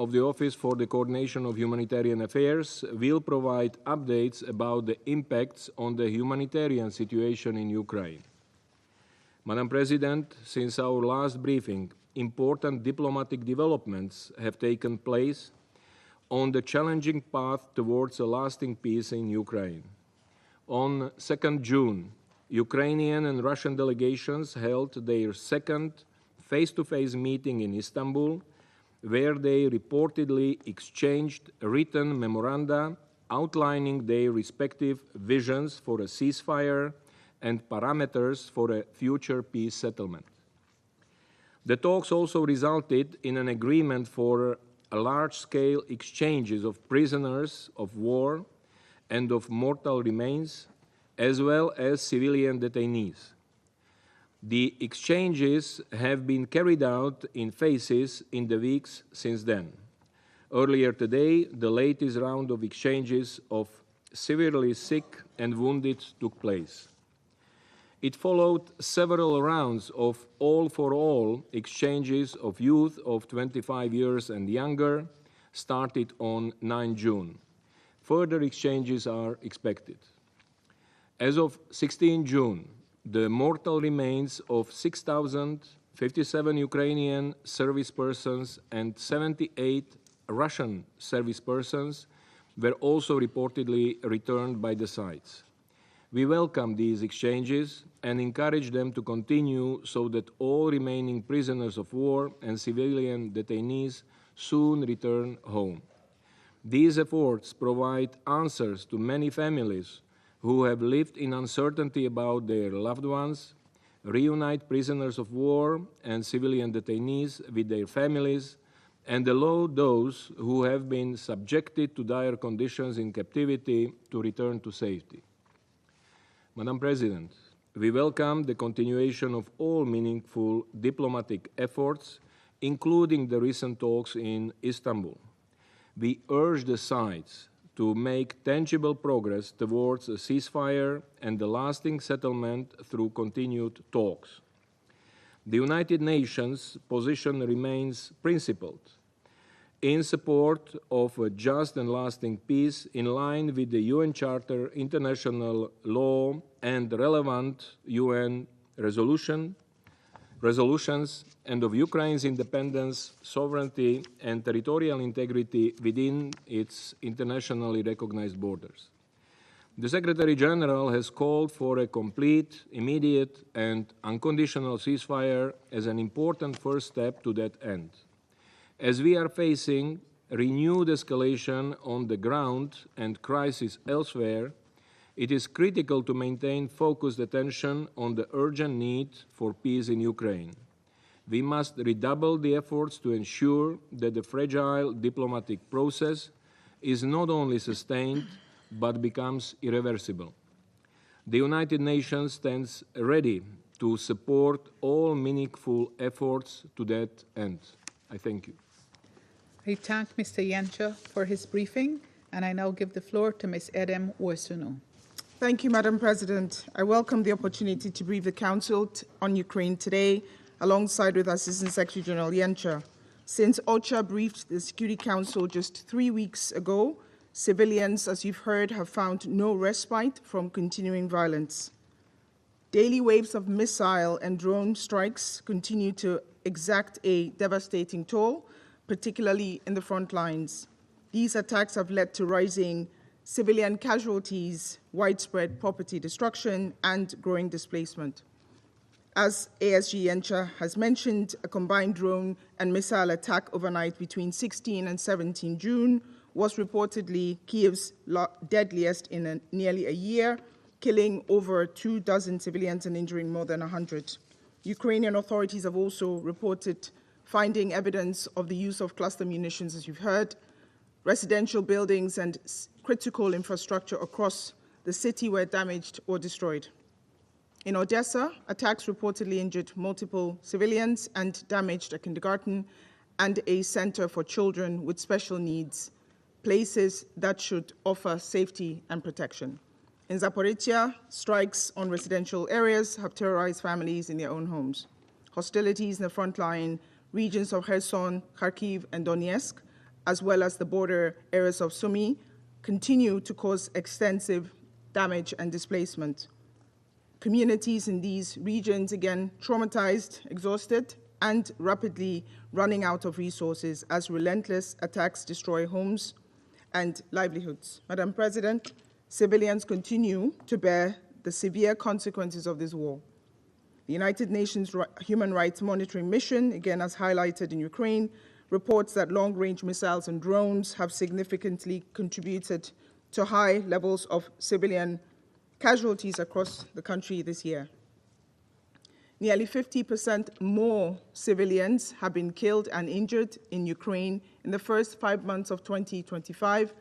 of the Office for the Coordination of Humanitarian Affairs will provide updates about the impacts on the humanitarian situation in Ukraine. Madam President, since our last briefing, important diplomatic developments have taken place on the challenging path towards a lasting peace in Ukraine. On 2nd June, Ukrainian and Russian delegations held their second face-to-face meeting in Istanbul, where they reportedly exchanged written memoranda outlining their respective visions for a ceasefire and parameters for a future peace settlement. The talks also resulted in an agreement for large-scale exchanges of prisoners of war and of mortal remains, as well as civilian detainees. The exchanges have been carried out in phases in the weeks since then. Earlier today, the latest round of exchanges of severely sick and wounded took place. It followed several rounds of all-for-all exchanges of youth of 25 years and younger, started on 9 June. Further exchanges are expected. As of 16 June, the mortal remains of 6,057 Ukrainian service persons and 78 Russian service persons were also reportedly returned by the sides. We welcome these exchanges and encourage them to continue so that all remaining prisoners of war and civilian detainees soon return home. These efforts provide answers to many families who have lived in uncertainty about their loved ones, reunite prisoners of war and civilian detainees with their families, and allow those who have been subjected to dire conditions in captivity to return to safety. Madam President, we welcome the continuation of all meaningful diplomatic efforts, including the recent talks in Istanbul. We urge the sides to make tangible progress towards a ceasefire and a lasting settlement through continued talks. The United Nations position remains principled in support of a just and lasting peace in line with the UN Charter, international law, and relevant UN resolutions, and of Ukraine's independence, sovereignty, and territorial integrity within its internationally recognized borders. The Secretary General has called for a complete, immediate, and unconditional ceasefire as an important first step to that end. As we are facing renewed escalation on the ground and crisis elsewhere, it is critical to maintain focused attention on the urgent need for peace in Ukraine. We must redouble the efforts to ensure that the fragile diplomatic process is not only sustained, but becomes irreversible. The United Nations stands ready to support all meaningful efforts to that end. I thank you. I thank Mr. Janša for his briefing, and I now give the floor to Ms. Edem Worsening. Thank you, Madam President. I welcome the opportunity to brief the Council on Ukraine today, alongside with Assistant Secretary General Janša. Since OCHA briefed the Security Council just 3 weeks ago, civilians, as you've heard, have found no respite from continuing violence. Daily waves of missile and drone strikes continue to exact a devastating toll, particularly in the front lines. These attacks have led to rising civilian casualties, widespread property destruction, and growing displacement. As ASG Janša has mentioned, a combined drone and missile attack overnight between 16 and 17 June was reportedly Kiev's deadliest in nearly a year, killing over 24 civilians and injuring more than 100. Ukrainian authorities have also reported finding evidence of the use of cluster munitions, as you've heard. Residential buildings and critical infrastructure across the city were damaged or destroyed. In Odessa, attacks reportedly injured multiple civilians and damaged a kindergarten and a center for children with special needs, places that should offer safety and protection. In Zaporizhia, strikes on residential areas have terrorized families in their own homes. Hostilities in the frontline regions of Kherson, Kharkiv, and Donetsk as well as the border areas of Sumy, continue to cause extensive damage and displacement. Communities in these regions, again, traumatized, exhausted, and rapidly running out of resources as relentless attacks destroy homes and livelihoods. Madam President, civilians continue to bear the severe consequences of this war. The United Nations Human Rights Monitoring Mission, again as highlighted in Ukraine, reports that long-range missiles and drones have significantly contributed to high levels of civilian casualties across the country this year. Nearly 50% more civilians have been killed and injured in Ukraine in the first 5 months of 2025